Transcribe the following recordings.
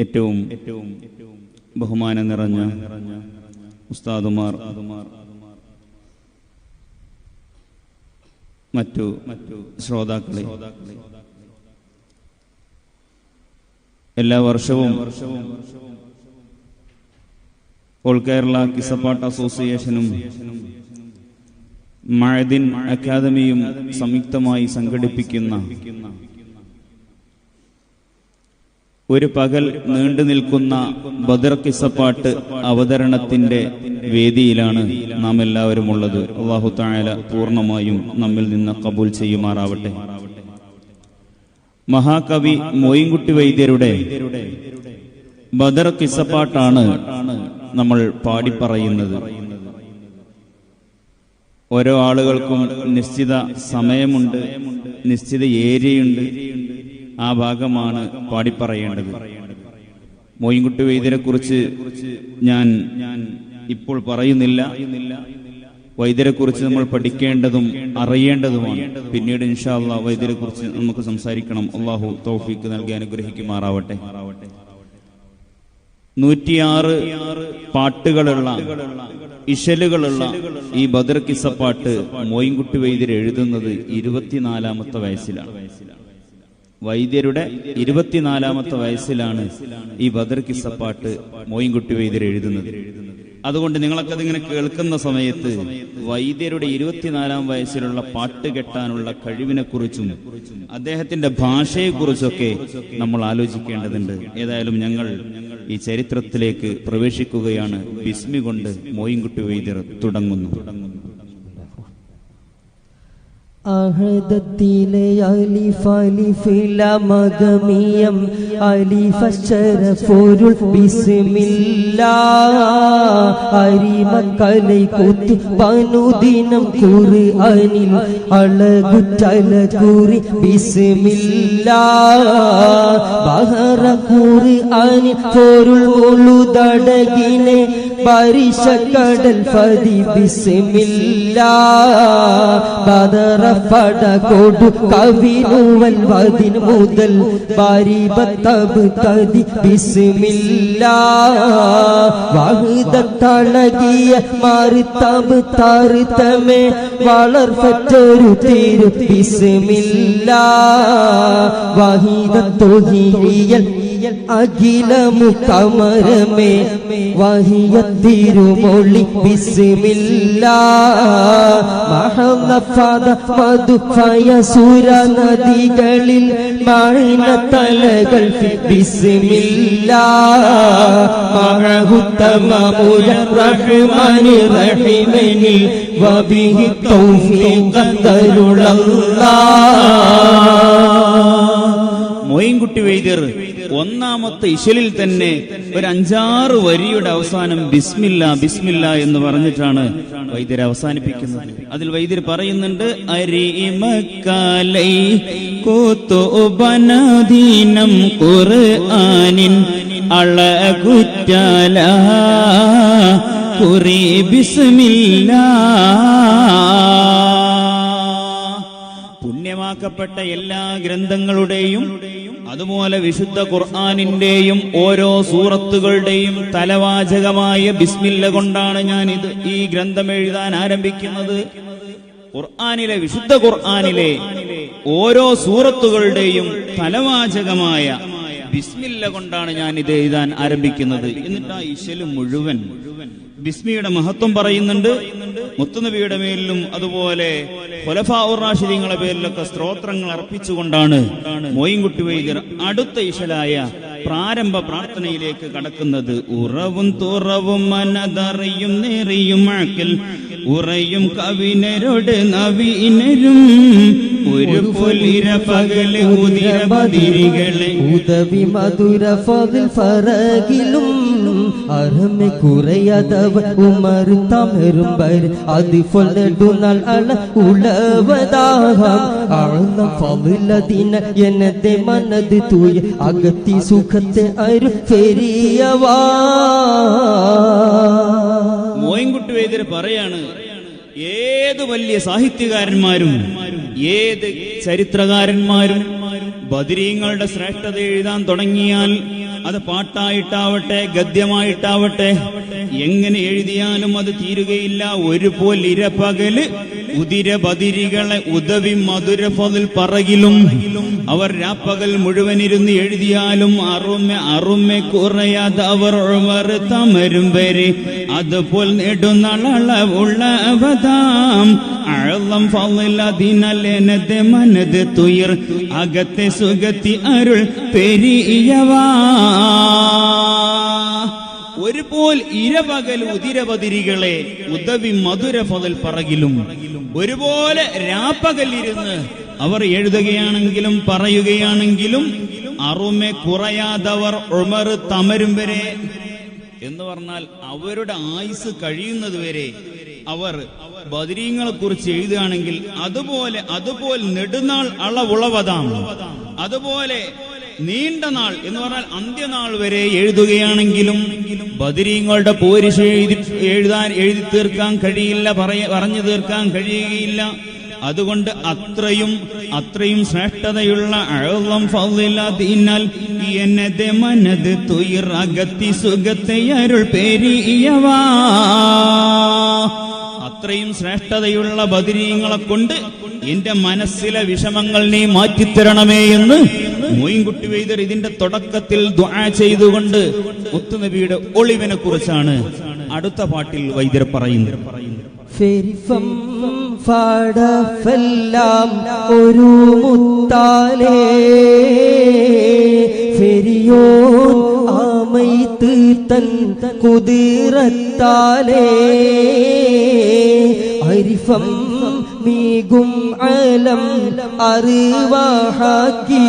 ഏറ്റവും ബഹുമാനം നിറഞ്ഞ ഉസ്താദുമാർ, മറ്റു ശ്രോതാക്കളെ, എല്ലാ വർഷവും ഓൾ കേരള കിസ്സപ്പാട്ട് അസോസിയേഷനും മഅദിൻ അക്കാദമിയും സംയുക്തമായി സംഘടിപ്പിക്കുന്ന ഒരു പകൽ നീണ്ടു നിൽക്കുന്ന ബദർ കിസ്സപ്പാട്ട് അവതരണത്തിന്റെ വേദിയിലാണ് നാം എല്ലാവരും ഉള്ളത്. അല്ലാഹു തആല പൂർണ്ണമായും നമ്മിൽ നിന്ന് കബൂൽ ചെയ്യുമാറാവട്ടെ. മഹാകവി മോയിൻകുട്ടി വൈദ്യരുടെ ബദർ കിസ്സപ്പാട്ടാണ് നമ്മൾ പാടിപ്പറയുന്നത്. ഓരോ ആളുകൾക്കും നിശ്ചിത സമയമുണ്ട്, നിശ്ചിത ഏരിയയുണ്ട്. ആ ഭാഗമാണ് പാടിപ്പറയേണ്ടത്. മോയിൻകുട്ടി വൈദ്യരെ കുറിച്ച് ഞാൻ ഇപ്പോൾ പറയുന്നില്ല. വൈദ്യരെ കുറിച്ച് നമ്മൾ പഠിക്കേണ്ടതും അറിയേണ്ടതുമാണ്. പിന്നീട് ഇൻഷാ അല്ലാഹ് വൈദ്യരെ കുറിച്ച് നമുക്ക് സംസാരിക്കണം. അല്ലാഹു തൗഫീഖ് നൽകി അനുഗ്രഹിക്കുമാറാവട്ടെ. 106 പാട്ടുകളുള്ള, ഇശലുകളുള്ള ഈ ബദർ കിസ്സപ്പാട്ട് മോയിൻകുട്ടി വൈദ്യർ എഴുതുന്നത് 24ാമത്തെ വയസ്സിലാണ്. വൈദ്യരുടെ 24ാമത്തെ വയസ്സിലാണ് ഈ ബദർ കിസ്സപ്പാട്ട് മോയിൻകുട്ടി വൈദ്യർ എഴുതുന്നത്. അതുകൊണ്ട് നിങ്ങളൊക്കെ അതിങ്ങനെ കേൾക്കുന്ന സമയത്ത് വൈദ്യരുടെ 24ാം വയസ്സിലുള്ള പാട്ട് കെട്ടാനുള്ള കഴിവിനെ കുറിച്ചും അദ്ദേഹത്തിന്റെ ഭാഷയെക്കുറിച്ചൊക്കെ നമ്മൾ ആലോചിക്കേണ്ടതുണ്ട്. ഏതായാലും ഞങ്ങൾ ഈ ചരിത്രത്തിലേക്ക് പ്രവേശിക്കുകയാണ്. ബിസ്മി കൊണ്ട് മോയിൻകുട്ടി വൈദ്യർ തുടങ്ങുന്നു. അഹദത്തിലെ അലിഫ് അലിഫ് ലമദമിയം അലിഫ് അശ്റഫുൽ ബിസ്മില്ലാഹ് അരിമക്കലൈ കുത്ത് പനുദിനം ഖുർആനിൽ അളകുറ്റല കുറി ബിസ്മില്ലാഹ് ബഹറ ഖുർആനിൽ ഫോരുൽ മുളുദടകിനെ പരിശക്കടൽ ഫദി ബിസ്മില്ലാഹ് ബദറ പട കൊടു കവിനുവൽ വദിൻ മുതൽ ബാരിബത്തബ് തദി ബിസ്മില്ലാഹ് വഹദത്തളകിയ മാറിത്തബ് താർതമേ വളർഫറ്റൊരു തിരു ബിസ്മില്ലാഹ് വഹീദത്തുഹിയൽ അഖിലമു കമരമേ വഹിയത്തിരുമൊളി ബിസ്മില്ലാഹ് മഹനഫദ മധുഫയ സുര നദികളിൽ മൈന തലകൾ ബിസ്മില്ലാഹ് മഹുത്തമമുര റഹ്മാനി റഹീമിനി വബിഹി തൗഫീഖ തരുളല്ലാഹ്. മോയിൻകുട്ടി വൈദ്യർ ഒന്നാമത്തെ ഇശലിൽ തന്നെ ഒരു 5-6 വരിയുടെ അവസാനം ബിസ്മില്ല ബിസ്മില്ല എന്ന് പറഞ്ഞിട്ടാണ് വൈദ്യർ അവസാനിപ്പിക്കുന്നത്. അതിൽ വൈദ്യർ പറയുന്നുണ്ട്, അരിമക്കലൈ കൂത്തുബനദീനം ഖുർആനിൻ അളകുറ്റല കുറി ബിസ്മില്ലാഹ്. പുണ്യമാക്കപ്പെട്ട എല്ലാ ഗ്രന്ഥങ്ങളുടെയും അതുപോലെ വിശുദ്ധ ഖുർആനിന്റെയും ഓരോ സൂറത്തുകളുടെയും തലവാചകമായ ബിസ്മില്ല കൊണ്ടാണ് ഞാൻ ഈ ഗ്രന്ഥം എഴുതാൻ ആരംഭിക്കുന്നത്. ഖുർആനിലെ, വിശുദ്ധ ഖുർആനിലെ ഓരോ സൂറത്തുകളുടെയും തലവാചകമായ ബിസ്മില്ല കൊണ്ടാണ് ഞാൻ ഇത് എഴുതാൻ ആരംഭിക്കുന്നത്. എന്നിട്ട് ആ ഇശല് മുഴുവൻ ബിസ്മിയുടെ മഹത്വം പറയുന്നുണ്ട്. മുത്തുനബിയുടെ മേലിലും അതുപോലെ ഖുലഫാഉർ റാഷിദീങ്ങളുടെ പേരിലൊക്കെ സ്തോത്രങ്ങൾ അർപ്പിച്ചുകൊണ്ടാണ് മോയിൻകുട്ടി വൈദ്യർ അടുത്ത ഇശലായ പ്രാരംഭ പ്രാർത്ഥനയിലേക്ക് കടക്കുന്നത്. ഉറവും തുറവും മനതറിയും നേറിയും അക്കൽ ഉറയും കവിനരോട് നവീനരും ഒരു പൊലിര പകല് ഉദിര ബദിരികളെ ഉദവി മധുര ഫദിൽ ഫറകിലും അർഹമെ കുറയാതവ ഉമർ തമരും ബർ അതി ഫൊല്ലടുനാൽ അള ഉളവദാഹം അളന്ന ഫദിലദിന എന്നത്തെ മനത് തൂയ അകത്തി സുഖത്തെ അരു ഫെരിയവാ. മോയിൻകുട്ടി വൈദ്യർ പറയാണ്, ഏത് വലിയ സാഹിത്യകാരന്മാരും ഏത് ചരിത്രകാരന്മാരും ബദരീങ്ങളുടെ ശ്രേഷ്ഠത എഴുതാൻ തുടങ്ങിയാൽ അത് പാട്ടായിട്ടാവട്ടെ ഗദ്യമായിട്ടാവട്ടെ എങ്ങനെ എഴുതിയാലും അത് തീരുകയില്ല. ഒരുപോലെ ഇരപകല് ഉദിരബദിരികളെ ഉദവി മധുര ഫളിൽ പറകിലും അവർ രാപ്പകൽ മുഴുവനിരുന്ന് എഴുതിയാലും അറുമെ കുറയാതെ അവർ ഉമർ തമരും വരെ അതുപോൽ നെടുനാളവുള്ള അവതാം അഴലം ഫളിലതിനലെനത് മനത് തുയർ അകത്തെ സുഗത്തി അരുൾ പെരിയവാ. ഒരുപോൽ ഇരപകൽ ഉദിരപതിരികളെ ഉദവി മധുര ഫളിൽ പറകിലും ഒരുപോലെ രാപ്പകൽ ഇരുന്ന് അവർ എഴുതുകയാണെങ്കിലും പറയുകയാണെങ്കിലും അറുമെ കുറയാതവർ ഉമർ തമരും വരെ എന്ന് പറഞ്ഞാൽ അവരുടെ ആയുസ് കഴിയുന്നത് വരെ അവർ ബദരീങ്ങളെ കുറിച്ച് എഴുതുകയാണെങ്കിൽ അതുപോലെ നെടുനാൾ അളവുളവതാം, അതുപോലെ നീണ്ട നാൾ എന്ന് പറഞ്ഞാൽ അന്ത്യനാൾ വരെ എഴുതുകയാണെങ്കിലും ബദരീങ്ങളുടെ പോരിശ എഴുതി തീർക്കാൻ കഴിയില്ല, പറഞ്ഞു തീർക്കാൻ കഴിയുകയില്ല. അതുകൊണ്ട് അത്രയും ശ്രേഷ്ഠതയുള്ള അഴലം ഫളിലതിനാൽ എന്നത് മനത് തുയിർ അകത്തി സുഗത്തെ അരുൾ പെരിയവാ. അത്രയും ശ്രേഷ്ഠതയുള്ള ബദരീങ്ങളെ കൊണ്ട് എന്റെ മനസ്സിലെ വിഷമങ്ങൾ നീ മാറ്റിത്തരണമേ എന്ന് മോയിൻകുട്ടി വൈദ്യർ ഇതിന്റെ തുടക്കത്തിൽ ദുആ ചെയ്തുകൊണ്ട് മുത്തുനബിയുടെ ഒളിവിനെ കുറിച്ചാണ് അടുത്ത പാട്ടിൽ വൈദ്യർ പറയുന്നത്. ഫെരിഫം ഫാടഫെല്ലാം ഒരു മുത്താലേ ഫെരിയോൻ ആമൈത്ത് തൻ കുതിരത്താലേ അരിഫം മീകും അലം അറിവാഹാക്കി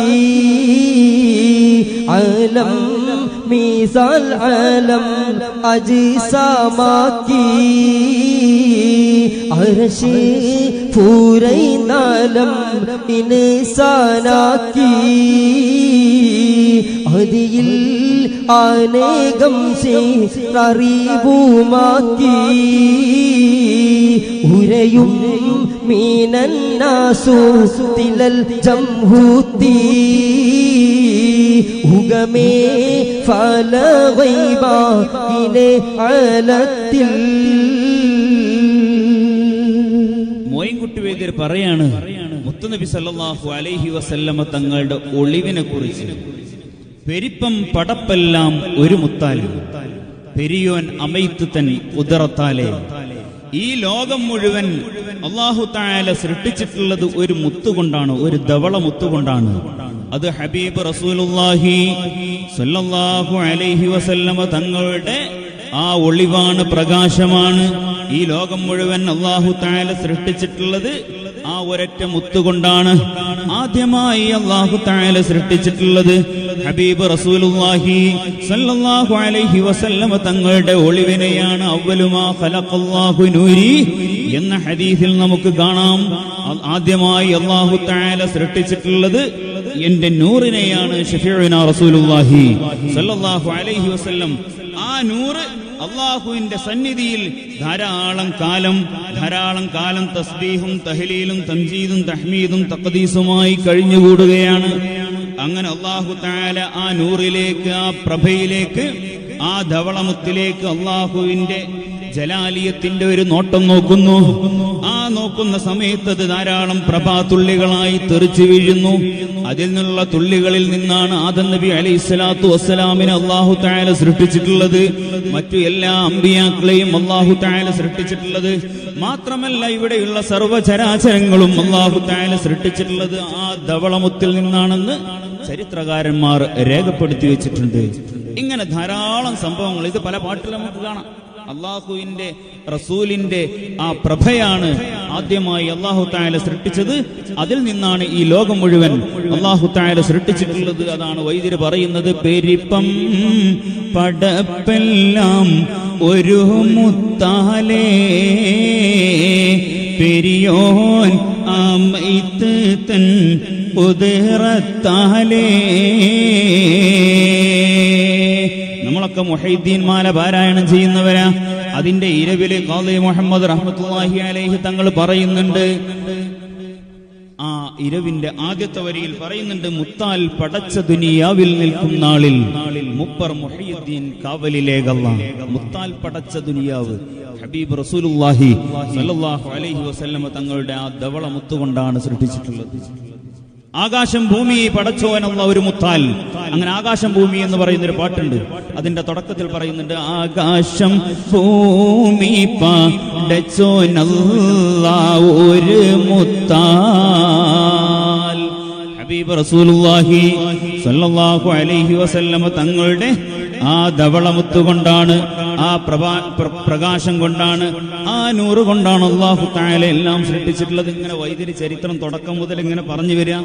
അലം മീസാൽ അലം അജിസാമാക്കി അർശ് പൂരൈനാലം ഇൻസാനാക്കി അതിയിൽ അനേകം അറിവുമാക്കി ഉരയും മീനന്നാസു തിലൽ ജംഹൂത്തി ഉഗമേ ഫലവൈബ ഇനെ അലത്തിൽ. മോയിൻകുട്ടി വൈദ്യർ പറയാണ് മുത്തുനബി സല്ലല്ലാഹു അലൈഹി വസല്ലമ തങ്ങളുടെ ഒളിവിനെ കുറിച്ച്. പെരിപ്പം പടപ്പെല്ലാം ഒരു മുത്താലി പെരിയോൻ അമൈത്ത് തൻ ഉദറത്താലേ. ഈ ലോകം മുഴുവൻ അല്ലാഹു തആല സൃഷ്ടിച്ചിട്ടുള്ളത് ഒരു മുത്തുകൊണ്ടാണ്, ഒരു ധവള മുത്തുകൊണ്ടാണ്. അത് ഹബീബ് റസൂലുള്ളാഹി സ്വല്ലല്ലാഹു അലൈഹി വസല്ലമ തങ്ങളുടെ ആ ഒളിവാണ്, പ്രകാശമാണ്. ഈ ലോകം മുഴുവൻ അല്ലാഹു തആല സൃഷ്ടിച്ചിട്ടുള്ളത് ആ ഒരൊറ്റ മുത്തുകൊണ്ടാണ്. ആദ്യമായി അല്ലാഹു തആല സൃഷ്ടിച്ചിട്ടുള്ളത് ഹബീബ് റസൂലുള്ളാഹി സ്വല്ലല്ലാഹു അലൈഹി വസല്ലമ തങ്ങളുടെ ഒളിവിനെയാണ്. അവ്വലുമാ ഖലഖല്ലാഹു നൂരി എന്ന ഹദീസിൽ നമുക്ക് കാണാം. ആദ്യമായി അല്ലാഹു തആല സൃഷ്ടിച്ചിട്ടുള്ളത് എന്റെ നൂറിനെയാണ്, ശഫീഉനാ റസൂലുള്ളാഹി സ്വല്ലല്ലാഹു അലൈഹി വസല്ലം. ആ നൂറ് അള്ളാഹുവിന്റെ സന്നിധിയിൽ ധാരാളം കാലം തസ്ബീഹും തഹ്ലീലും തംജീദും തഹ്മീദും തഖ്ദീസുമായി കഴിഞ്ഞുകൂടുകയാണ്. അങ്ങനെ അല്ലാഹു തആല ആ നൂറിലേക്ക്, ആ പ്രഭയിലേക്ക്, ആ ധവളമുത്തിലേക്ക് അള്ളാഹുവിന്റെ ജലാലിയത്തിന്റെ ഒരു നോട്ടം നോക്കുന്നു. ആ നോക്കുന്ന സമയത്ത് അത് ധാരാളം പ്രഭാതുള്ളികളായി തെറിച്ചു വീഴുന്നു. അതിൽ നിന്നുള്ള തുള്ളികളിൽ നിന്നാണ് ആദം നബി അലൈഹിസ്സലാത്തു വസ്സലാമിനെ അല്ലാഹു തആല സൃഷ്ടിച്ചിട്ടുള്ളത്. മറ്റു എല്ലാ അമ്പിയാക്കളെയും അല്ലാഹു തആല സൃഷ്ടിച്ചിട്ടുള്ളത്. മാത്രമല്ല ഇവിടെയുള്ള സർവ്വചരാചരങ്ങളും അല്ലാഹു തആല സൃഷ്ടിച്ചിട്ടുള്ളത് ആ ധവളമുത്തിൽ നിന്നാണെന്ന് ചരിത്രകാരന്മാർ രേഖപ്പെടുത്തി വെച്ചിട്ടുണ്ട്. ഇങ്ങനെ ധാരാളം സംഭവങ്ങൾ ഇത് പല പാട്ടിലും നമുക്ക് കാണാം. അള്ളാഹുവിന്റെ റസൂലിന്റെ ആ പ്രഭയാണ് ആദ്യമായി അല്ലാഹു തആല സൃഷ്ടിച്ചത്. അതിൽ നിന്നാണ് ഈ ലോകം മുഴുവൻ അല്ലാഹു തആല സൃഷ്ടിച്ചിട്ടുള്ളത്. അതാണ് വൈദ്യർ പറയുന്നത്, പെരിപ്പം പടപ്പെല്ലാം ഒരു മുത്താലേ പെരിയോൻ അമൈത്ത് തൻ ഉദറത്താലേ. നമ്മളൊക്കെ മുഹൈദ്ദീൻമാല പാരായണം ചെയ്യുന്നവരാ. അതിന്റെ ഇരവില് ഖാദി മുഹമ്മദ് റഹ്മത്തുള്ളാഹി അലൈഹി തങ്ങൾ പറയുന്നുണ്ട്, ആ ഇരവിന്റെ ആദ്യത്തെ വരിയിൽ പറയുന്നുണ്ട്, മുത്താൽ പടച്ച ദുനിയാവിൽ നിൽക്കും നാളിൽ മുപ്പർ മുഹയ്യിദ്ദീൻ കാവലിലേകല്ല. മുത്താൽ പടച്ച ദുനിയാവ് ഹബീബ് റസൂലുള്ളാഹി സ്വല്ലല്ലാഹു അലൈഹി വസല്ലമ തങ്ങളുടെ ആ ധവള മുത്തുകൊണ്ടാണ് സൃഷ്ടിച്ചിട്ടുള്ളത്. ആകാശം ഭൂമി പടച്ചോനുള്ള ഒരു മുത്താൽ. അങ്ങനെ ആകാശം ഭൂമി എന്ന് പറയുന്ന ഒരു പാട്ടുണ്ട്. അതിന്റെ തുടക്കത്തിൽ പറയുന്നുണ്ട്, ആകാശം ഭൂമി പടച്ചോനുള്ള ഒരു മുത്താൽ. ഹബീബ് റസൂലുള്ളാഹി സ്വല്ലല്ലാഹു അലൈഹി വസല്ലമ തങ്ങളുടെ ആ ധവളമുത്തുകൊണ്ടാണ്, ആ പ്രകാശം കൊണ്ടാണ്, ആ നൂറ് കൊണ്ടാണ് അല്ലാഹു തആല എല്ലാം സൃഷ്ടിച്ചിട്ടുള്ളത്. ഇങ്ങനെ വൈദ്യരി ചരിത്രം തുടക്കം മുതൽ ഇങ്ങനെ പറഞ്ഞു വരിക.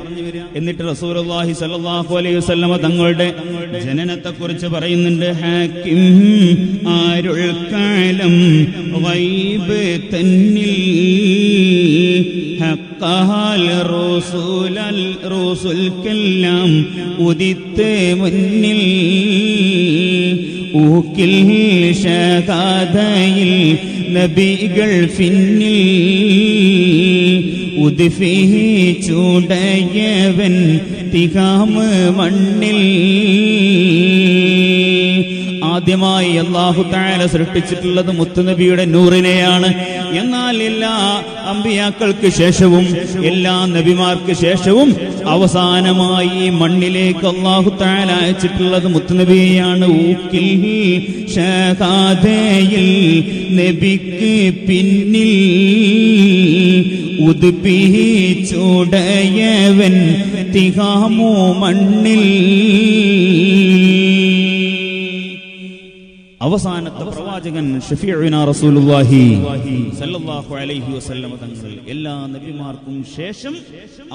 എന്നിട്ട് റസൂലുള്ളാഹി സ്വല്ലല്ലാഹു അലൈഹി വസല്ലമ തങ്ങളുടെ ജനനത്തെ കുറിച്ച് പറയുന്നുണ്ട്, ഹാക്കിം ആരുൽ കാലം ഗൈബ് തന്നിൽ ഹഖാൽ റസൂൽക്കെല്ലാം ഉദിത്ത് മുന്നിൽ ഊക്കിൽ ഷഹാദയിൽ നബികൾ ഫിന്നിൽ ഉദ്ഫിച്ചുടയവൻ തിഹാമ് മണ്ണിൽ. ആദ്യമായി അല്ലാഹു തആല സൃഷ്ടിച്ചിട്ടുള്ളത് മുത്തുനബിയുടെ നൂറിനെയാണ്. എന്നാൽ എല്ലാ അമ്പിയാക്കൾക്ക് ശേഷവും എല്ലാ നബിമാർക്ക് ശേഷവും അവസാനമായി മണ്ണിലേക്ക് അല്ലാഹു തആല അയച്ചിട്ടുള്ളത് മുത്തുനബിയെയാണ്. ഊക്കിൽ ഷഹാദയിൽ നബിക്ക് പിന്നിൽ ഉദ്ഫിച്ചുടയവൻ തിഹാമു മണ്ണിൽ. അവസാനത്തെ പ്രവാചകൻ ഷഫീഉനാ റസൂലുള്ളാഹി സല്ലല്ലാഹു അലൈഹി വസല്ലമ തങ്ങൾ എല്ലാ നബിമാർക്കും ശേഷം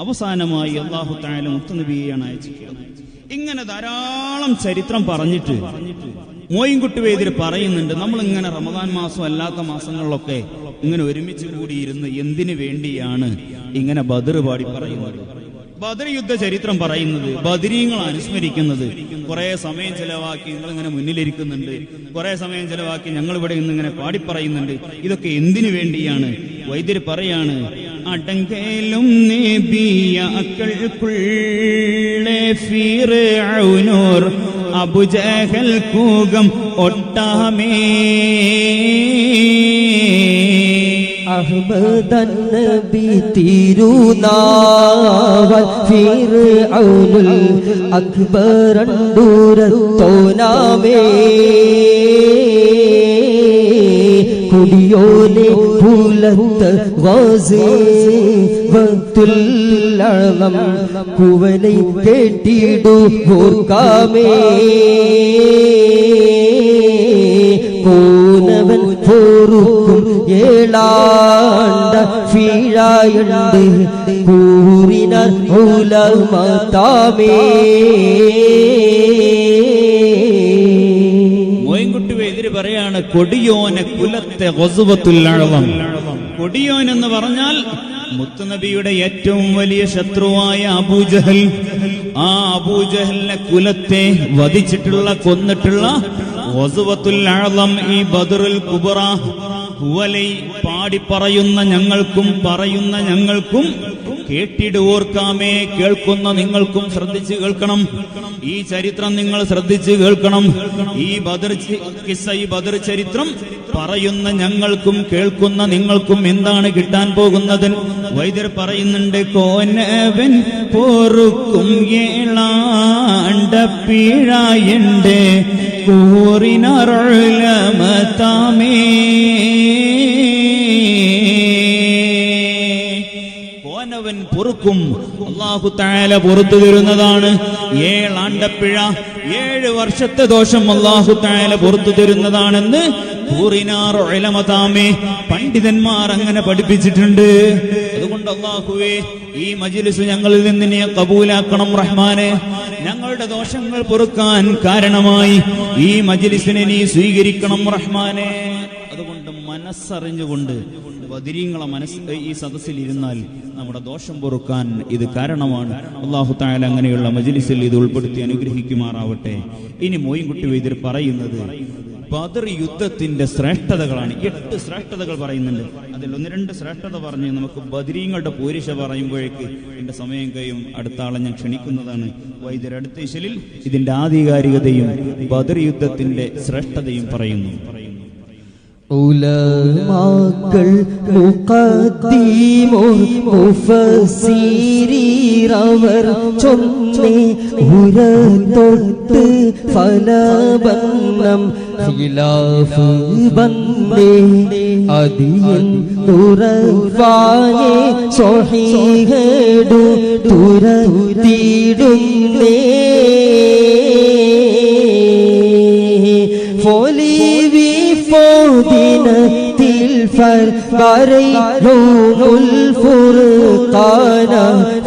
അവസാനമായി അല്ലാഹു തആല മുത്തുനബിയെയാണ് അയച്ചിട്ടുള്ളത്. ഇങ്ങനെ ധാരാളം ചരിത്രം പറഞ്ഞിട്ട് മോയിൻകുട്ടി വൈദ്യർ പറയുന്നുണ്ട്, നമ്മൾ ഇങ്ങനെ റമദാൻ മാസം അല്ലാത്ത മാസങ്ങളിലൊക്കെ ഇങ്ങനെ ഒരുമിച്ച് കൂടിയിരുന്ന് എന്തിനു വേണ്ടിയാണ് ഇങ്ങനെ ബദർ പാടി പറയുന്നത്, ബദർ യുദ്ധ ചരിത്രം പറയുന്നത്, ബദരീങ്ങൾ അനുസ്മരിക്കുന്നത്? കുറെ സമയം ചെലവാക്കി നിങ്ങളിങ്ങനെ മുന്നിലിരിക്കുന്നുണ്ട്, കുറെ സമയം ചെലവാക്കി ഞങ്ങൾ ഇവിടെ ഇന്നിങ്ങനെ പാടിപ്പറയുന്നുണ്ട്. ഇതൊക്കെ എന്തിനു വേണ്ടിയാണ്? വൈദ്യർ പറയാണ്, അടങ്കലും ഫിർഔനൂർ അബുജഹൽ കൂകം ഒട്ടാമേ അഹ്മദൻ നബി തിരുനാവൽ ഫിർഔനുൽ അക്ബറണ്ടൂരത്തോനാമേ കുടിയോനെ പുലത്ത് ഗാസി വത്തുൽ അളം കുവലൈ കേട്ടിടു ഓർക്കാമേ പോനവൻ പോറുക്കും ഏളാണ്ട ഫീഴായുണ്ട് കൂറിനാൽ ഉലമതാമേ. മോയിൻകുട്ടി വൈദ്യര് പറയാണ്, കൊടിയോനെ കുലത്തെ ഗസ്വത്തുൽ അഅ്ളം. കൊടിയോൻ എന്ന് പറഞ്ഞാൽ മുത്തുനബിയുടെ ഏറ്റവും വലിയ ശത്രുവായ അബൂജഹൽ. ആ അബൂജഹലിനെ കുലത്തെ വധിച്ചിട്ടുള്ള, കൊന്നിട്ടുള്ള ഗസ്വത്തുൽ അഅ്ളം, ഈ ബദറുൽ കുബ്ര ഹുവലൈ പാടിപ്പറയുന്ന ഞങ്ങൾക്കും പറയുന്ന ഞങ്ങൾക്കും കേട്ടിടുവോർക്കാമേ, കേൾക്കുന്ന നിങ്ങൾക്കും ശ്രദ്ധിച്ച് കേൾക്കണം. ഈ ചരിത്രം നിങ്ങൾ ശ്രദ്ധിച്ച് കേൾക്കണം. ഈ ബദർ കിസ്സ, ഈ ബദർ ചരിത്രം പറയുന്ന ഞങ്ങൾക്കും കേൾക്കുന്ന നിങ്ങൾക്കും എന്താണ് കിട്ടാൻ പോകുന്നത്? വൈദ്യർ പറയുന്നുണ്ട്, കോനവൻ പൊറുക്കും ഏളാണ്ട പീഴായുണ്ട് കൂറിനറുലമതാമേ. കോനവൻ പൊറുക്കും, അല്ലാഹു തആല പൊറുത്തു തരുന്നതാണ്. 7 ആണ്ടപ്പിഴ, 7 വർഷത്തെ ദോഷം അല്ലാഹു തആല പൊറുത്തു തരുന്നതാണെന്ന് കൂറിനാർ ഉലമതാമേ, പണ്ഡിതന്മാർ അങ്ങനെ പഠിപ്പിച്ചിട്ടുണ്ട്. അതുകൊണ്ട് അല്ലാഹുവേ, ഈ മജ്ലിസ് ഞങ്ങളിൽ നിന്ന് നീ കബൂലാക്കണം റഹ്മാനെ. ഞങ്ങളുടെ ദോഷങ്ങൾ പൊറുക്കാൻ കാരണമായി ഈ മജ്ലിസിനെ നീ സ്വീകരിക്കണം റഹ്മാനെ. അതുകൊണ്ട് മനസ്സറിഞ്ഞുകൊണ്ട് ബദരീങ്ങളെ ഈ സദസ്സിൽ ഇരുന്നാൽ നമ്മുടെ ദോഷം പൊറുക്കാൻ ഇത് കാരണമാണ്. അല്ലാഹു തആല അങ്ങനെയുള്ള മജ്ലിസിൽ ഇത് ഉൾപ്പെടുത്തി അനുഗ്രഹിക്കുമാറാവട്ടെ. ഇനി മോയിൻകുട്ടി വൈദ്യർ പറയുന്നത്, ബദർ യുദ്ധത്തിന്റെ ശ്രേഷ്ഠതകളാണ്. 8 ശ്രേഷ്ഠതകൾ പറയുന്നുണ്ട്. അതിൽ 1-2 ശ്രേഷ്ഠത പറഞ്ഞ് നമുക്ക് ബദരീങ്ങളുടെ പോരിശ പറയുമ്പോഴേക്ക് എന്റെ സമയം കഴിയും. അടുത്ത ആളെ ഞാൻ ക്ഷണിക്കുന്നതാണ്. വൈദ്യർ അടുത്ത ഇശലിൽ ഇതിന്റെ ആധികാരികതയും ബദർ യുദ്ധത്തിന്റെ ശ്രേഷ്ഠതയും പറയുന്നു. ഉലമാക്കൾ മുഖദ്ദീമോർ മുഫസ്സിരീറവർ ചൊന്നേ ഉരതൊട്ട് ഫലബന്നം ഖിലാഫ് ബന്ദേ അതിയൻ തുറവായേ സ്വഹീഹേടു തുരത്തിടുന്നേ ഫോലിവി ഫോദിനത്തിൽ ഫർബറൈലുൽ ഫുർഖാന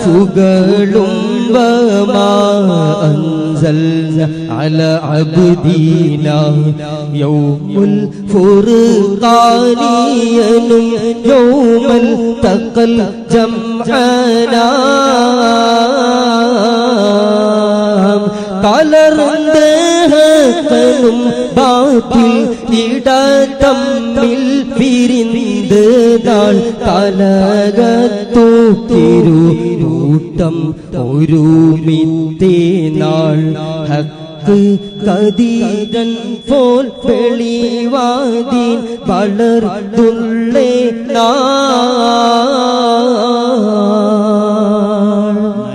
ഫുകളും വമാ അൻസൽന അല അബ്ദീനാ യൗമുൽ ഫുർഖാനിയനും യൗമൽ തഖൽ ജംഅനാ കലർന്തഹനും ബാത്തിൽ ഇടതമ്മിൽ പിരിന്ത് നാൾ കലകത്തു തിരുകൂട്ടം ഒരുമിത്തേ നാൾ ഹക്ക് കദീരൻ പോൽ വെളിവാദീൻ വളർത്തുള്ളേ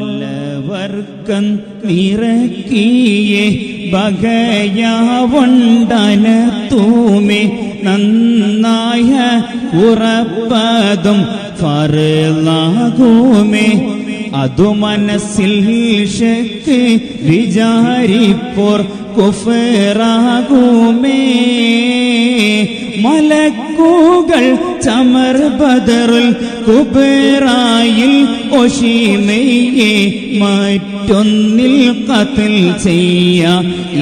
നല്ലവർക്കം നിറക്കിയേ ബകയാവണ്ടനത്തൂമേ നന്നായ ഉറപ്പതും ഫർലാകുമേ അതു മനസ്സിൽ ശക്ക് വിചാരിപ്പോർ കുഫറാകുമേ മലക്കുകൾ ചമർ ബദറുൽ കുബറായിൽ ഒശിമയെ മറ്റൊന്നിൽ ഖത്ൽ ചെയ്യ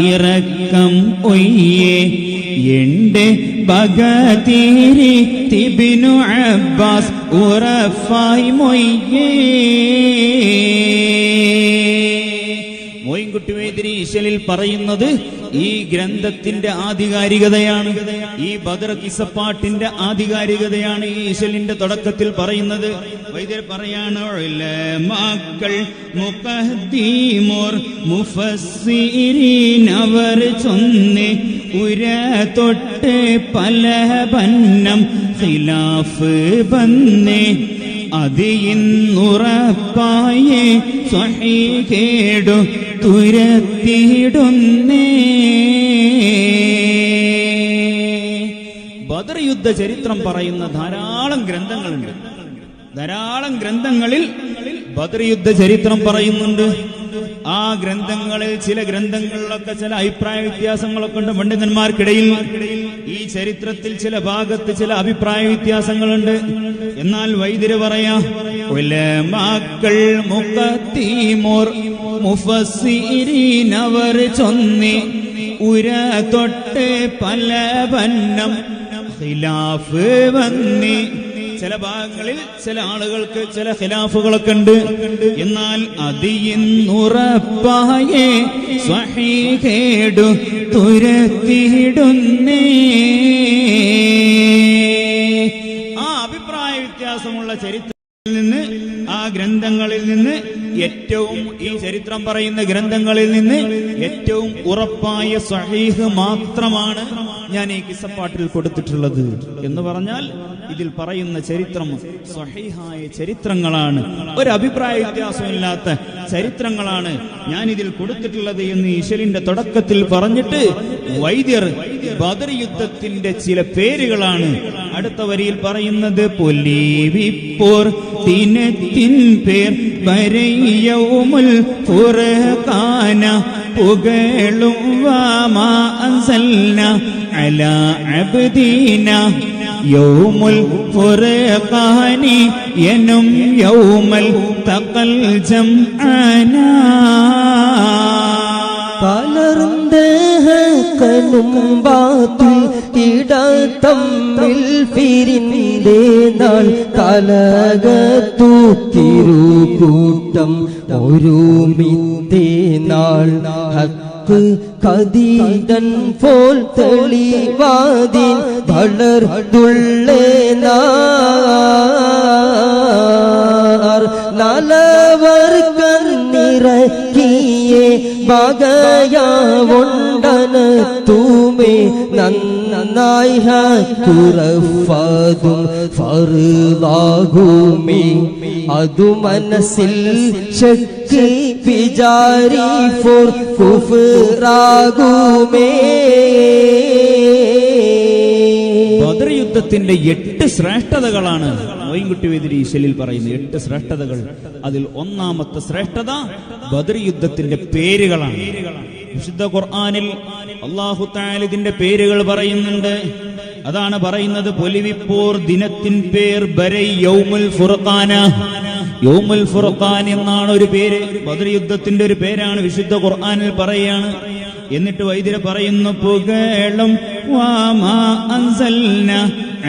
ഇറക്കം ഒയ്യേ എന്റെ ബഗതീരി തിബ്നു അബ്ബാസ് ഉറഫായി മൊയ്യേ. മോയിൻകുട്ടി വൈദ്യരി ഇശലിൽ പറയുന്നത് ഈ ഗ്രന്ഥത്തിന്റെ ആധികാരികതയാണ്. ഈ ബദർ കിസ്സപ്പാട്ടിന്റെ ആധികാരികതയാണ് ഈ ഇശലിന്റെ തുടക്കത്തിൽ പറയുന്നത്. വൈദ്യർ പറയാണ് ഉലമാക്കൾ മുഖദ്ദീമോർ മുഫസ്സിരീൻ അവർ ചൊന്നേ ഉര തൊട്ട് പല പന്നം ഖിലാഫ് ബന്നേ അതിന്നുറപ്പായേ സ്വഹീഹേടു തുരത്തിയിടുന്നേ. ബദർ യുദ്ധ ചരിത്രം പറയുന്ന ധാരാളം ഗ്രന്ഥങ്ങളുണ്ട്. ധാരാളം ഗ്രന്ഥങ്ങളിൽ ബദർ യുദ്ധ ചരിത്രം പറയുന്നുണ്ട്. ആ ഗ്രന്ഥങ്ങളിൽ ചില ഗ്രന്ഥങ്ങളിലൊക്കെ ചില അഭിപ്രായ വ്യത്യാസങ്ങളൊക്കെ ഉണ്ട് പണ്ഡിതന്മാർക്കിടയിൽ. ഈ ചരിത്രത്തിൽ ചില ഭാഗത്ത് ചില അഭിപ്രായ വ്യത്യാസങ്ങളുണ്ട്. എന്നാൽ വൈദ്യര് പറയാ ഉലമാക്കൾ മുഖദ്ദീമോർ മുഫസ്സിരീൻ അവർ ചൊന്നി ഉര തൊട്ട് പല പന്നം ഖിലാഫ് വന്നി. ചില ഭാഗങ്ങളിൽ ചില ആളുകൾക്ക് ചില ഖിലാഫുകളൊക്കെ ഉണ്ട്. എന്നാൽ അതിന്നുറപ്പായേ സ്വഹീഹേടു തുരത്തിയിടുന്നേ. ആ അഭിപ്രായ വ്യത്യാസമുള്ള ചരിത്രത്തിൽ നിന്ന്, ആ ഗ്രന്ഥങ്ങളിൽ നിന്ന് ഏറ്റവും, ഈ ചരിത്രം പറയുന്ന ഗ്രന്ഥങ്ങളിൽ നിന്ന് ഏറ്റവും ഉറപ്പായ സ്വഹീഹ് മാത്രമാണ് ഞാൻ ഈ കിസ്സപ്പാട്ടിൽ കൊടുത്തിട്ടുള്ളത്. എന്ന് പറഞ്ഞാൽ ഇതിൽ പറയുന്ന ചരിത്രം സ്വഹീഹായ ചരിത്രങ്ങളാണ്, ഒരു അഭിപ്രായ വ്യത്യാസമില്ലാത്ത ചരിത്രങ്ങളാണ് ഞാൻ ഇതിൽ കൊടുത്തിട്ടുള്ളത് എന്ന് ഇശലിന്റെ തുടക്കത്തിൽ പറഞ്ഞിട്ട് വൈദ്യർ ബദർ യുദ്ധത്തിന്റെ ചില പേരുകളാണ് അടുത്ത വരിയിൽ പറയുന്നത്. പൊലീവിപ്പോർ ദിനത്തിൻ പേർ വരയൗമുൽ ഫുർഖാന പുകളും വമാ അൻസൽന അലാ അബ്ദീന യൗമുൽ ഫുർഖാനി യനും യൗമൽ തഖൽ ജംഅനാ. കലർന്തഹനും ബാത്തിൽ ഇടതമ്മിൽ പിരിന്തേ നാൾ കലകത്തു തിരുകൂട്ടം ഒരുമിത്തേ നാൾ ഹക്ക് കദീദൻ പോൽ തെളിവാതിൻ വളർത്തുള്ളേ നലവർ കണ്ണിറക്കിയേ ബകയാവുണ്ടന തൂമേ നന്നായി ഹക്കുറഫതും ഫർദാകുമേ അതു മനസ്സിൽ ശക്തി വിചാരി ഫോർ കുഫ്റാകുമേ. ബദർ യുദ്ധത്തിന്റെ 8 ശ്രേഷ്ഠതകളാണ് മോയിൻകുട്ടി വൈദ്യർ ഈശലിൽ പറയുന്നത്. 8 ശ്രേഷ്ഠതകൾ. അതിൽ ഒന്നാമത്തെ ശ്രേഷ്ഠത ബദർ യുദ്ധത്തിന്റെ പേരുകളാണ്. വിശുദ്ധ ഖുർആനിൽ അല്ലാഹു തആല ഇതിന്റെ പേരുകൾ പറയുന്നുണ്ട്. അതാണ് പറയുന്നത്, പൊലിവിപ്പോർ ദിനത്തിൻ പേർ ബരൈ യൗമുൽ ഫുർഖാന. യൗമുൽ ഫുർഖാൻ എന്നാണ് ഒരു പേര്, ബദർ യുദ്ധത്തിന്റെ ഒരു പേരാണ് വിശുദ്ധ ഖുർആനിൽ പറയാണ്. എന്നിട്ട് വൈദ്യർ പറയുന്നു, പുകളം വാമാ അൻസൽന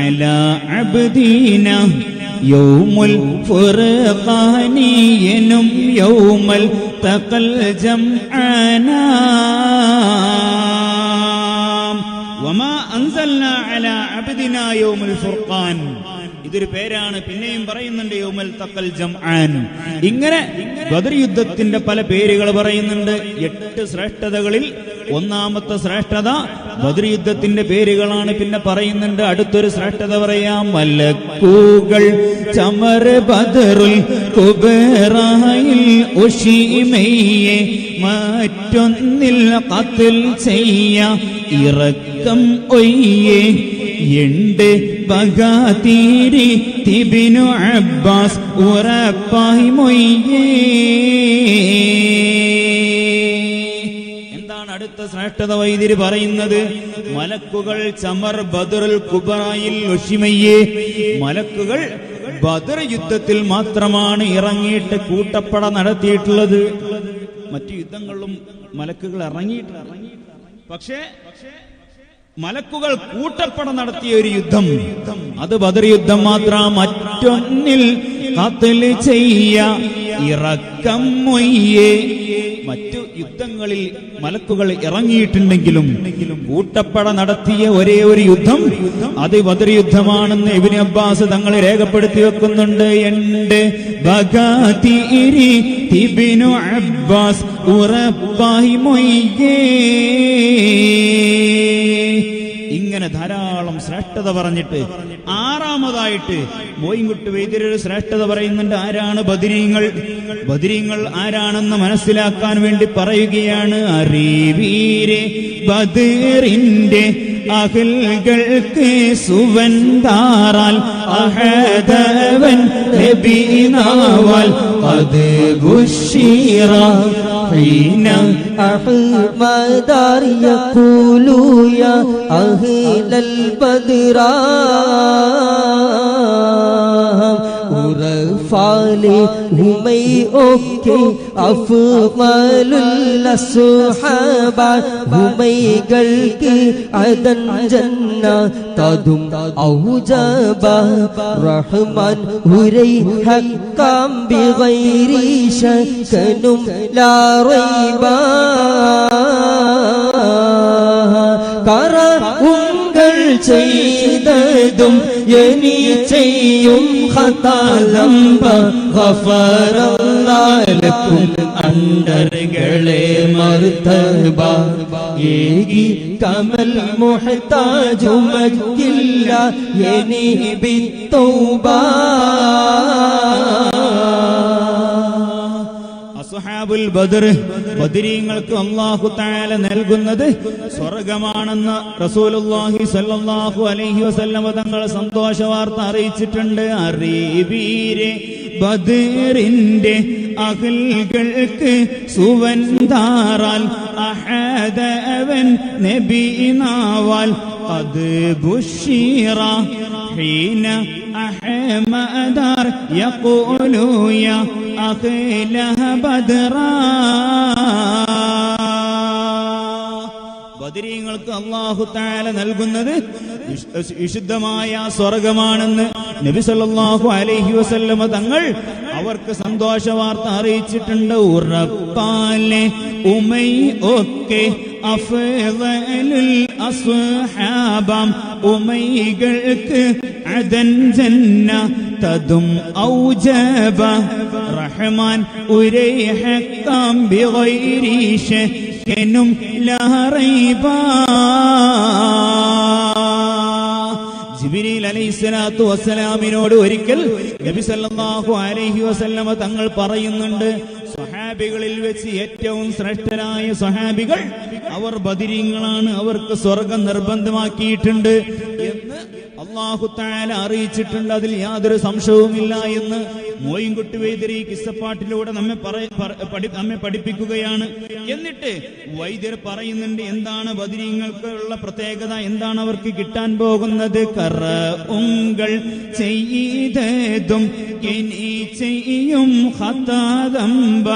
അലാ അബ്ദീന യൗമുൽ ഫുർഖാനി എനും യൗമൽ തഖൽ ജംഅന വമാ അൻസൽന അലാ അബ്ദിന യൗമുൽ ഫുർഖാൻ. ഇതൊരു പേരാണ്. പിന്നെയും പറയുന്നുണ്ട് യൗമൽ തഖൽ ജംആൻ. ഇങ്ങനെ ബദർ യുദ്ധത്തിന്റെ പല പേരുകൾ പറയുന്നുണ്ട്. 8 ശ്രേഷ്ഠതകളിൽ ഒന്നാമത്തെ ശ്രേഷ്ഠത ബദർ യുദ്ധത്തിന്റെ പേരുകളാണ്. പിന്നെ പറയുന്നുണ്ട് അടുത്തൊരു ശ്രേഷ്ഠത പറയാം, മലക്കുകൾ ചമർ ബദറുൽ കുബറായിൽ ഉശീമയെ മറ്റൊന്നിൽ ഖത്ൽ ചെയ്യ ഇറക്കം ഒയ്യേ എണ്ട് ബഗാതീരി തിബിനു അബ്ബാസ് ഉറപ്പായി മൊയ്യേ. എന്താണ് അടുത്ത ശ്രേഷ്ഠത വൈദ്യര് പറയുന്നത്? മലക്കുകൾ ചമർ ബദറുൽ കുബറായിൽ ഉശിമയ്യേ. മലക്കുകൾ ബദർ യുദ്ധത്തിൽ മാത്രമാണ് ഇറങ്ങിയിട്ട് കൂട്ടപ്പട നടത്തിയിട്ടുള്ളത്. മറ്റു യുദ്ധങ്ങളിലും മലക്കുകൾ ഇറങ്ങിയിട്ടില്ല. പക്ഷേ മലക്കുകൾ കൂട്ടപ്പട നടത്തിയ ഒരു യുദ്ധം, അത് ബദർ യുദ്ധം മാത്രം. മറ്റൊന്നിൽ ഖത്ൽ ചെയ്യ ഇറക്കം മൊയ്യേ. മറ്റു യുദ്ധങ്ങളിൽ മലക്കുകൾ ഇറങ്ങിയിട്ടുണ്ടെങ്കിലും കൂട്ടപ്പട നടത്തിയ ഒരേ ഒരു യുദ്ധം അത് ബദർ യുദ്ധമാണെന്ന് ഇബ്നു അബ്ബാസ് തങ്ങൾ രേഖപ്പെടുത്തി വെക്കുന്നുണ്ട്. എന്റെ ബഗാതീരി ഇബ്നു അബ്ബാസ് ഉറപ്പായി മൊയ്യേ. ഇങ്ങനെ ധാരാളം ശ്രേഷ്ഠത പറഞ്ഞിട്ട് ആറാമതായിട്ട് മോയിൻകുട്ടി വൈദ്യർ ഒരു ശ്രേഷ്ഠത പറയുന്നുണ്ട്. ആരാണ് ബദരീങ്ങൾ? ബദരീങ്ങൾ ആരാണെന്ന് മനസ്സിലാക്കാൻ വേണ്ടി പറയുകയാണ്. അറിവീരെ ബദറിന്റെ അഹ്ലുകൾക്ക് സുവന്താറാൽ അഹദവൻ നബിനാവാൽ അത് ബുശീറ حين أحمد يقول يا أهل البدر ഉറഫാലെ ഹുമൈ ഒക്കെ അഫ്ളലുൽ അസ്ഹാബ ഹുമൈകൾക്ക് അദൻ ജന്ന തദും ഔജബ റഹ്മാൻ ഹുരൈ ഹക്കാം ബിഗൈരി ശകനും ലാ റൈബ കറ ചെയ്തതും എനി ചെയ്യും ഖതാലംബ ഗഫറല്ലാഹുലക്കും അണ്ടർകളെ മർതബ ഏകി കമൽ മുഹ്താജു മക്കില്ല എനി ബിത്തൗബ. അസ്ഹാബുൽ ബദർ, ബദരീങ്ങൾക്ക് അല്ലാഹു തആല നൽകുന്നത് സ്വർഗ്ഗമാണെന്ന് റസൂലുള്ളാഹി സ്വല്ലല്ലാഹു അലൈഹി വസല്ലം തങ്ങൾ സന്തോഷ വാർത്ത അറിയിച്ചിട്ടുണ്ട്. അറിവീരെ ബദറിന്റെ അഹ്ലുകൾക്ക് സുവന്താറാൽ അഹദവൻ നബിനാവാൽ അത് ബുശീറ حين أحمد يقول يا أخي بدرا. ബദരീങ്ങൾക്ക് അല്ലാഹു തആല നൽകുന്നത് വിശുദ്ധമായ സ്വർഗ്ഗമാണെന്ന് നബി സല്ലല്ലാഹു അലൈഹി വസല്ലം തങ്ങൾ അവർക്ക് സന്തോഷ വാർത്ത അറിയിച്ചിട്ടുണ്ട്. ഉറപ്പാലെ ഉമൈ ഒക്കെ അഫ്ളലുൽ അസ്ഹാബാം ഉമൈകൾക്ക് അദൻ ജന്ന തദും ഔജബ റഹ്മാൻ ഉരൈഹഖം ബിഗൈരി ശക്കനും ലാ റൈബ. ജിബ്രീൽ അലൈഹിസ്സലാത്തു വസ്സലാമിനോട് ഒരിക്കൽ നബി സല്ലല്ലാഹു അലൈഹി വസല്ലമ തങ്ങൾ പറയുന്നുണ്ട്, സ്വഹാബികളിൽ വെച്ച് ഏറ്റവും ശ്രേഷ്ഠരായ സ്വഹാബികൾ അവർ ബദരീങ്ങളാണ്, അവർക്ക് സ്വർഗം നിർബന്ധമാക്കിയിട്ടുണ്ട് എന്ന് അല്ലാഹു തആല അറിയിച്ചിട്ടുണ്ട്. അതിൽ യാതൊരു സംശയവുമില്ല എന്ന് മോയിൻകുട്ടി വൈദ്യർ ഈ കിസ്സപ്പാട്ടിലൂടെ നമ്മെ പഠിപ്പിക്കുകയാണ്. എന്നിട്ട് വൈദ്യർ പറയുന്നുണ്ട് എന്താണ് ബദരീങ്ങൾക്കുള്ള പ്രത്യേകത, എന്താണ് അവർക്ക് കിട്ടാൻ പോകുന്നത്. കറ ഉങ്കൾ ചെയ്തതും ഇനി ചെയ്യും ഖതാദംബ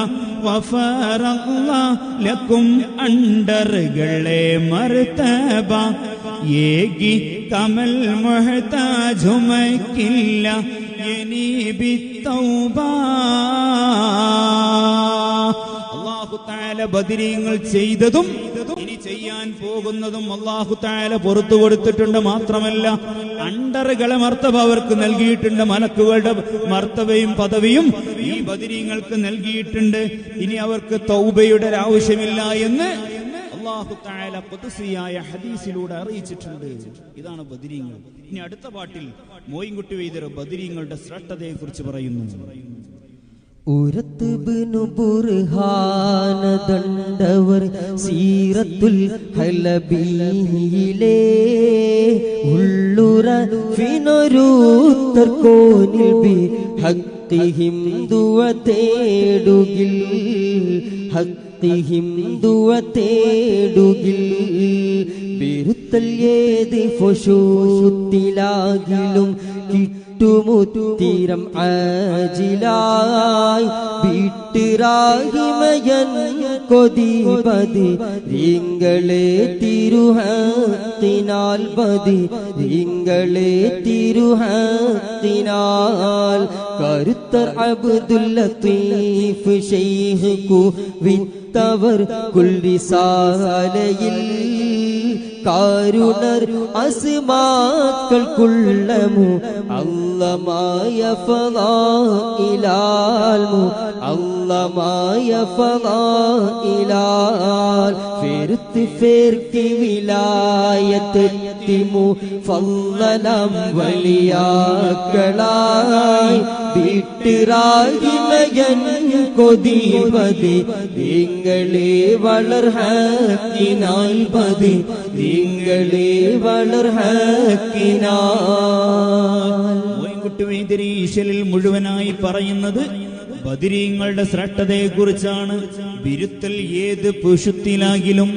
വഫറല്ലാഹു ലക്കും അണ്ടറുകളെ മർതബ ഏകി കമൽ മുഹ്താജുമക്കില്ല ഇനി ബിത്തൗബ. അല്ലാഹു തആല ബദരീങ്ങൾ ചെയ്തതും ഇനി ചെയ്യാൻ പോകുന്നതും അല്ലാഹു തആല പുറത്തു കൊടുത്തിട്ടുണ്ട്. മാത്രമല്ല അണ്ടറുകളെ മർത്തബ അവർക്ക് നൽകിയിട്ടുണ്ട്. മലക്കുകളുടെ മർത്തബയും പദവിയും ഈ ബദരീങ്ങൾക്ക് നൽകിയിട്ടുണ്ട്. ഇനി അവർക്ക് തൗബയുടെ ആവശ്യമില്ല എന്ന് അല്ലാഹു തആല ഖുദ്സിയായ ഹദീസിലൂടെ അറിയിച്ചിട്ടുണ്ട്. ഇതാണ് ബദരീങ്ങൾ. ഇനി അടുത്ത പാട്ടിൽ മോയിൻകുട്ടി വൈദ്യർ ബദരീങ്ങളുടെ ശ്രേഷ്ഠതയെ കുറിച്ച് പറയുന്നു. ഉരത്തുബ്നു ബുർഹാന ദണ്ഡവർ സീറത്തുൽ ഹലബിയിലെ ഉള്ളുറ ഫിനൊരുത്തർ കോനിൽ ബി ഹഖ്തിഹിം ദുവ തേടുകിൽ ഹഖ്തിഹിം ദുവ തേടുകിൽ ബിരുത്തൽ ഏത് ഫുശൂത്തിലാകിലും കിട്ടുമുത്തിരം ആജിലായി വീട്ടിറാഹിമയൻ കൊതിപതി റിങ്ങളെ തിരുഹത്തിനാൽ ബതി റിങ്ങളെ തിരുഹത്തിനാൽ കരുത്തർ അബ്ദുൽ ലത്തീഫ് ശൈഖ് കുവിത്തവർ കുൽരിസാലയിൽ കാരുണർ അസ്മാക്കൾക്കുള്ളമു അല്ലമായ ഫളായിലാൽമു അല്ലമായ ഫളായിലാൽ ഫിർത്ത് ഫിർക്കി വിലായത്തെത്തിമു ഫളലം വലിയാക്കളായി വീട്ടിറാഹിമയൻ കൊതിപതി നിങ്ങളെ വളർ ഹക്കിനാൽ പതി നിങ്ങളെ വളർ ഹക്കിനാൽ. മോയിൻകുട്ടി വൈദ്യർ ഈശലിൽ മുഴുവനായി പറയുന്നത് ബദരീങ്ങളുടെ ശ്രേഷ്ഠതയെ കുറിച്ചാണ്. ബിരുത്തൽ ഏത് പുഷുത്തിലാകിലും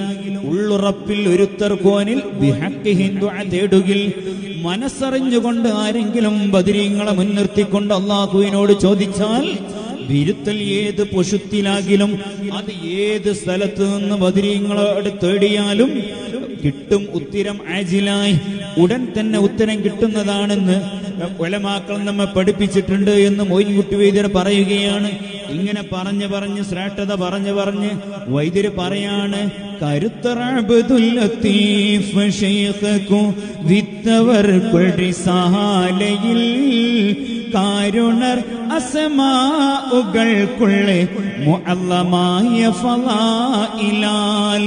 ഉള്ളുറപ്പിൽ ഒരുത്തർ കോനിൽ ബിഹഖ്ഖിഹിൻ ദുആ തേടുകിൽ. മനസ്സറിഞ്ഞുകൊണ്ട് ആരെങ്കിലും ബദരീങ്ങളെ മുൻനിർത്തിക്കൊണ്ട് അല്ലാഹുവിനോട് ചോദിച്ചാൽ ബിരുത്തൽ ഏത് പുഷുത്തിലാകിലും അത് ഏത് സ്ഥലത്ത് നിന്ന് ബദരീങ്ങളോട് തേടിയാലും കിട്ടും ഉത്തരം ആജിലായി, ഉടൻ തന്നെ ഉത്തരം കിട്ടുന്നതാണെന്ന് ഉലമാക്കൾ നമ്മെ പഠിപ്പിച്ചിട്ടുണ്ട് എന്ന് മോയിൻകുട്ടി വൈദ്യർ പറയുകയാണ്. ഇങ്ങനെ പറഞ്ഞ് ശ്രേഷ്ഠത പറഞ്ഞ് വൈദ്യർ പറയാണ്, കരുത്തർ അബ്ദുൽ ലത്തീഫ് ശൈഖ് കുവിത്തവർ കുൽരിസാലയിൽ കാരുണർ അസ്മാഉകൾക്കുള്ള മുഅല്ലമായ ഫളായിലാൽ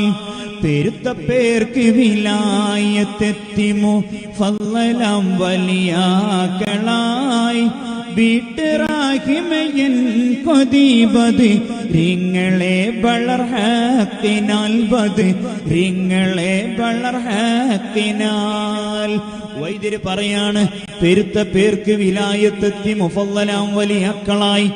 പെരുത്ത പേർക്ക് വിലായത്തെത്തിമു ഫളലം വലിയാക്കളായി വീട്ടിറാഹിമയൻ കൊതിബത് റിങ്ങളെ വളർ ഹക്കിനാൽ ബത് റിങ്ങളെ വളർ ഹക്കിനാൽ. വൈദ്യര് പറയാണ്, പെരുത്ത പേർക്ക് വിലായത്തെത്തി മുഫല്ലലാം വലിയക്കളായി.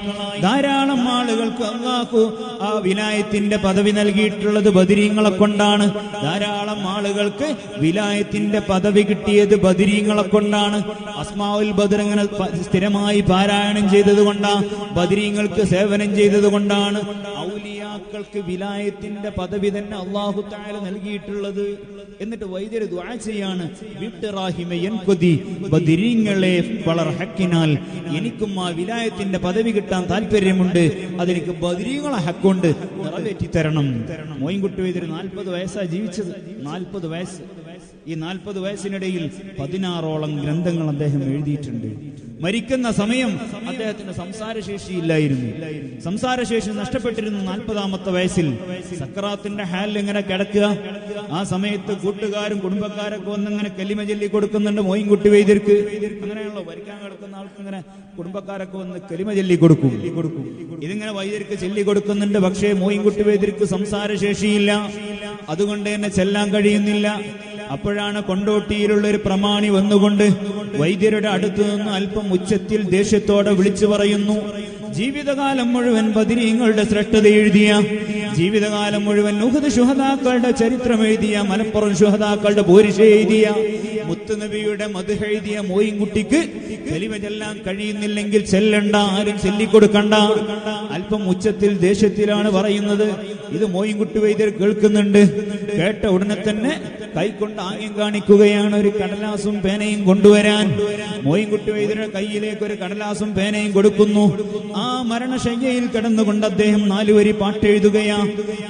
ധാരാളം ആളുകൾക്ക് അല്ലാഹു ആ വിലായത്തിന്റെ പദവി നൽകിയിട്ടുള്ളത് ബദരീങ്ങളെ കൊണ്ടാണ്. ധാരാളം ആളുകൾക്ക് വിലായത്തിന്റെ പദവി കിട്ടിയത് ബദരീങ്ങളെ കൊണ്ടാണ്. അസ്മാഉൽ ബദർ ഇങ്ങനെ സ്ഥിരമായി പാരായണം ചെയ്തത് കൊണ്ടാണ്, ബദരീങ്ങൾക്ക് സേവനം ചെയ്തത് കൊണ്ടാണ്. ഔലിയാക്കൾ ഔലിയാക്കൾക്ക് വിലായത്തിന്റെ പദവി തന്നെ അല്ലാഹു തആല നൽകിയിട്ടുള്ളത്. എന്നിട്ട് വൈദ്യര് ദുആ ചെയ്യാണ്, വിട്ടറാഹിമയൻ കൊതി ബദരീങ്ങളെ വളർ ഹക്കിനാൽ എനിക്കും ആ വിലായത്തിന്റെ പദവി കിട്ടാൻ താല്പര്യമുണ്ട്, അതെനിക്ക് ബദരീങ്ങളെ ഹക്കുണ്ട് നിറവേറ്റി തരണം. മോയിൻകുട്ടി വൈദ്യര് 40 വയസ്സാണ് ജീവിച്ചത്. 40 വയസ്സ്. ഈ 40 വയസ്സിനിടയിൽ 16ഓളം ഗ്രന്ഥങ്ങൾ അദ്ദേഹം എഴുതിയിട്ടുണ്ട്. മരിക്കുന്ന സമയം അദ്ദേഹത്തിന് സംസാരശേഷിയില്ലായിരുന്നു. സംസാരശേഷി നഷ്ടപ്പെട്ടിരുന്നു 40ാമത്തെ വയസ്സിൽ. സക്കറാത്തിന്റെ ഹാലിൽ ഇങ്ങനെ കിടക്കുക. ആ സമയത്ത് കൂട്ടുകാരും കുടുംബക്കാരൊക്കെ വന്നിങ്ങനെ കലിമ ചൊല്ലി കൊടുക്കുന്നുണ്ട് മോയിൻകുട്ടി വൈദ്യർക്ക്. അങ്ങനെയാണല്ലോ വരിക്കാൻ കിടക്കുന്ന ആൾക്ക് ഇങ്ങനെ കുടുംബക്കാരൊക്കെ വന്ന് കലിമ ചൊല്ലി കൊടുക്കും. ഇതിങ്ങനെ വൈദ്യർക്ക് ചൊല്ലി കൊടുക്കുന്നുണ്ട്. പക്ഷേ മോയിൻകുട്ടി വൈദ്യർക്ക് സംസാരശേഷിയില്ല, അതുകൊണ്ട് തന്നെ ചെല്ലാൻ കഴിയുന്നില്ല. അപ്പോഴാണ് കൊണ്ടോട്ടിയിലുള്ള ഒരു പ്രമാണി വന്നുകൊണ്ട് വൈദ്യരുടെ അടുത്തു നിന്ന് അല്പം ഉച്ചത്തിൽ ദേഷ്യത്തോടെ വിളിച്ചു പറയുന്നു, ജീവിതകാലം മുഴുവൻ ബദരീങ്ങളുടെ ശ്രേഷ്ഠത എഴുതിയ, ജീവിതകാലം മുഴുവൻ ഉഹദ് ശുഹദാക്കളുടെ ചരിത്രം എഴുതിയ, മലപ്പുറം ശുഹദാക്കളുടെ പോരിശ എഴുതിയ, മുത്തുനബിയുടെ മദ്ഹ് എഴുതിയ മോയിൻകുട്ടിക്ക് കലിമ ചെല്ലാൻ കഴിയുന്നില്ലെങ്കിൽ ചെല്ലണ്ട, ആരും ചൊല്ലിക്കൊടുക്കണ്ട. അല്പം ഉച്ചത്തിൽ ദേഷ്യത്തിലാണ് പറയുന്നത്. ഇത് മോയിൻകുട്ടി വൈദ്യർ കേൾക്കുന്നുണ്ട്. കേട്ട ഉടനെ തന്നെ കൈകൊണ്ട് ആംഗ്യം കാണിക്കുകയാണ്, ഒരു കടലാസും പേനയും കൊണ്ടുവരാൻ. മോയിൻകുട്ടി വൈദ്യരുടെ കയ്യിലേക്ക് ഒരു കടലാസും പേനയും കൊടുക്കുന്നു. ആ മരണശയ്യയിൽ കിടന്നുകൊണ്ട് അദ്ദേഹം 4 വരി പാട്ടെഴുതുകയാ.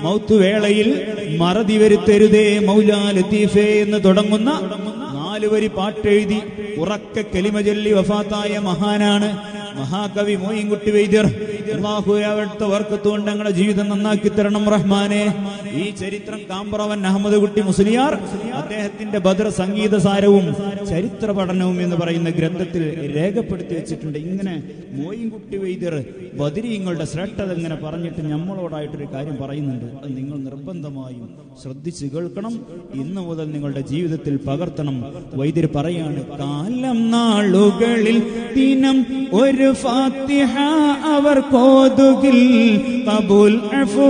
മൗത്തുവേളയിൽ മറതി വരുത്തരുതേ മൗലാ ലത്തീഫേ എന്ന് തുടങ്ങുന്ന 4 വരി പാട്ടെഴുതി ഉറക്കെ കലിമ ചൊല്ലി വഫാത്തായ മഹാനാണ് മഹാകവി മോയിൻകുട്ടി വൈദ്യർ. അല്ലാഹു അവിടുത്തെ വർക്കത്തുകൊണ്ട് ഞങ്ങളുടെ ജീവിതം നന്നാക്കി തരണം റഹ്മാനെ. ഈ ചരിത്രം കാമ്പ്രവൻ അഹമ്മദ് കുട്ടി മുസ്ലിയാർ അദ്ദേഹത്തിന്റെ ബദർ സംഗീത സാരവും ചരിത്ര പഠനവും എന്ന് പറയുന്ന ഗ്രന്ഥത്തിൽ രേഖപ്പെടുത്തി വെച്ചിട്ടുണ്ട്. ഇങ്ങനെ മോയിൻകുട്ടി വൈദ്യർ ബദരീങ്ങളുടെ ശ്രേഷ്ഠത ഇങ്ങനെ പറഞ്ഞിട്ട് നമ്മളോടായിട്ടൊരു കാര്യം പറയുന്നുണ്ട്. അത് നിങ്ങൾ നിർബന്ധമായും ശ്രദ്ധിച്ച് കേൾക്കണം. ഇന്നു മുതൽ നിങ്ങളുടെ ജീവിതത്തിൽ പകർത്തണം. വൈദ്യർ പറയാണ്, കാലം നാളുകളിൽ ദിനം ഒരു ഫാത്തിഹ അവർ കോതുകിൽ ഖബൂൽ അഫൂ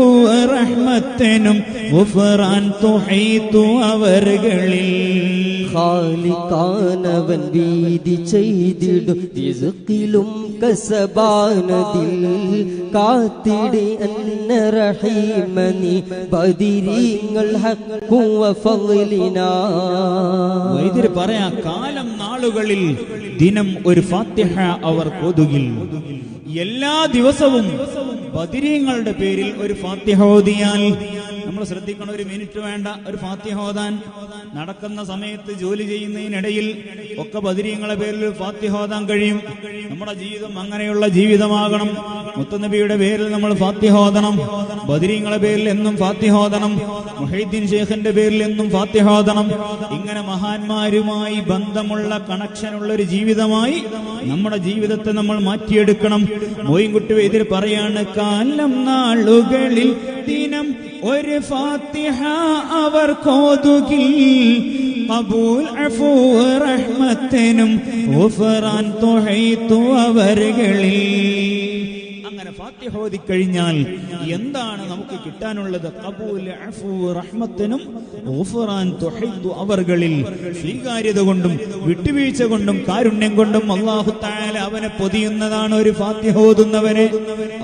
റഹ്മത്തിനും ഗുഫ്റാൻ തുഹീതു അവർകളിൽ. ഖാലിഖാനവൻ വീതി ചെയ്തിടും റിസ്ഖിലും കസബാനതിൽ കാത്തിടെ അന്ന റഹീമനി ബദരീങ്ങൾ ഹഖ്ഖു വഫളിനാ. വൈദ്യർ പറയാ, കാലം നാളുകളിൽ ദിനം ഒരു ഫാത്തിഹ അവർ കോതുകിൽ. എല്ലാ ദിവസവും ബദരീങ്ങളുടെ പേരിൽ ഒരു ഫാത്തിഹ ഓതിയാൽ, നമ്മൾ ശ്രദ്ധിക്കണം, ഒരു മിനിറ്റ് വേണ്ട ഒരു ഫാത്തിഹ ഓതാൻ. നടക്കുന്ന സമയത്ത് ജോലി ചെയ്യുന്നതിനിടയിൽ ഒക്കെ ബദരീങ്ങളുടെ പേരിൽ ഫാത്തിഹ ഓതാൻ കഴിയും. നമ്മുടെ ജീവിതം അങ്ങനെയുള്ള ജീവിതമാകണം. മുത്തുനബിയുടെ പേരിൽ നമ്മൾ ഫാത്തിഹ ഓതണം. ബദരീങ്ങളുടെ പേരിൽ എന്നും ഫാത്തിഹ ഓതണം. മുഹൈദ്ദീൻ ശൈഖിന്റെ പേരിൽ എന്നും ഫാത്തിഹ ഓതണം. ഇങ്ങനെ മഹാന്മാരുമായി ബന്ധമുള്ള കണക്ഷനുള്ള ഒരു ജീവിതമായി നമ്മുടെ ജീവിതത്തെ നമ്മൾ മാറ്റിയെടുക്കണം. മോയിൻകുട്ടി വൈദ്യർ പറയാണ്, കാലം നാളുകളിൽ ദിനം ഒരു ഫാത്തിഹ അവർ കോതുകിൽ ഖബൂൽ അഫൂ റഹ്മത്തിനും ഗുഫ്റാൻ തുഹീതു അവർകളിൽ. അങ്ങനെ ഫാത്തിഹ ഓതി കഴിഞ്ഞാൽ എന്താണ് നമുക്ക് കിട്ടാനുള്ളത്? ഖബൂൽ അഫൂ റഹ്മത്തിനും ഗുഫ്റാൻ തുഹീതു അവർകളിൽ. സ്വീകാര്യത കൊണ്ടും വിട്ടുവീഴ്ച കൊണ്ടും കാരുണ്യം കൊണ്ടും അല്ലാഹു തആല അവനെ പൊതിയുന്നതാണ്. ഒരു ഫാത്തിഹ ഓതുന്നവനെ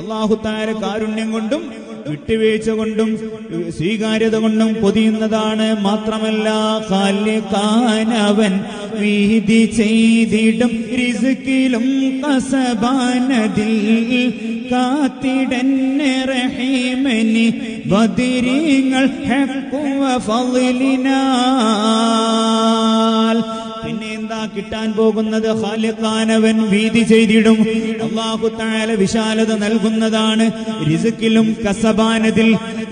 അല്ലാഹു തആല കാരുണ്യം കൊണ്ടും വിട്ടുവീഴ്ച കൊണ്ടും സ്വീകാര്യത കൊണ്ടും പൊതിയുന്നതാണ്. മാത്രമല്ല, ഖാലിഖാനവൻ വീതി ചെയ്തിടും റിസ്ഖിലും കസബാനതിൽ കാത്തിടന്നെ റഹീമനി ബദരീങ്ങൾ ഹഖ്ഖു വഫളിനാൽ. പിന്നെ എന്താ കിട്ടാൻ പോകുന്നത്? ഖാലിഖാനവൻ വീതി ചെയ്തിടും. അല്ലാഹു തആല വിശാലത നൽകുന്നതാണ്. റിസ്ഖിലും കസബാനതിൽ,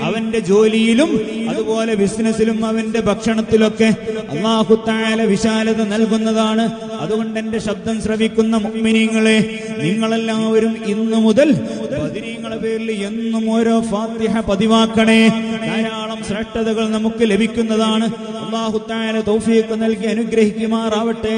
അവന്റെ ജോലിയിലും അതുപോലെ ബിസിനസ്സിലും അവന്റെ ഭക്ഷണത്തിലൊക്കെ അല്ലാഹു തആല വിശാലത നൽകുന്നതാണ്. അതുകൊണ്ട് എന്റെ ശബ്ദം ശ്രവിക്കുന്ന മുഅ്മിനീങ്ങളെ, നിങ്ങളെല്ലാവരും ഇന്നു മുതൽ ബദരീങ്ങളുടെ പേരിൽ എന്നും ഓരോ ഫാത്തിഹ പതിവാക്കണേ. ധാരാളം ശ്രേഷ്ഠതകൾ നമുക്ക് ലഭിക്കുന്നതാണ്. അല്ലാഹു തആല തൗഫീഖ് നൽകി അനുഗ്രഹിക്കുമാറാവട്ടെ.